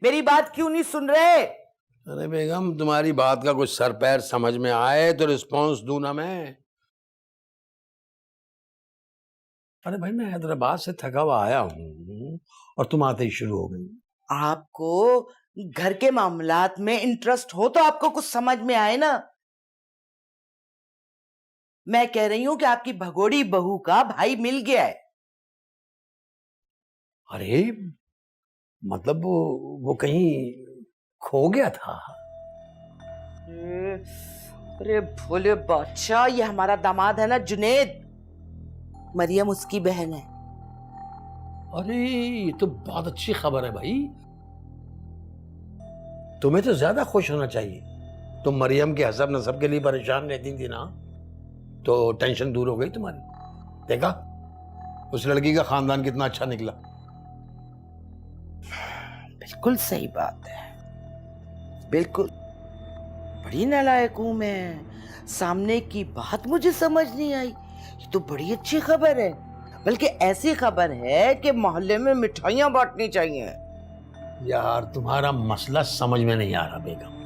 मेरी बात क्यों नहीं सुन रहे? अरे बेगम, तुम्हारी बात का कुछ सर पैर समझ में आए तो रिस्पॉन्स दूं ना मैं। अरे भाई, मैं हैदराबाद से थका हुआ आया हूँ और तुम आते ही शुरू हो गई। आपको घर के मामलात में इंटरेस्ट हो तो आपको कुछ समझ में आए ना। मैं कह रही हूं कि आपकी भगोड़ी बहू का भाई मिल गया है। अरे मतलब वो कहीं खो गया था? अरे भोले बादशाह, ये हमारा दामाद है ना जुनेद, मरियम उसकी बहन है। अरे ये तो बहुत अच्छी खबर है भाई। तुम्हें तो ज्यादा खुश होना चाहिए। तुम मरियम के हसब नसब के लिए परेशान रहती थी ना, तो टेंशन दूर हो गई तुम्हारी। देखा उस लड़की का खानदान कितना अच्छा निकला। बिल्कुल सही बात है, बिल्कुल। बड़ी नालायक हूं मैं, सामने की बात मुझे समझ नहीं आई। ये तो बड़ी अच्छी खबर है, बल्कि ऐसी खबर है कि मोहल्ले में मिठाइयां बांटनी चाहिए। यार तुम्हारा मसला समझ में नहीं आ रहा बेगम।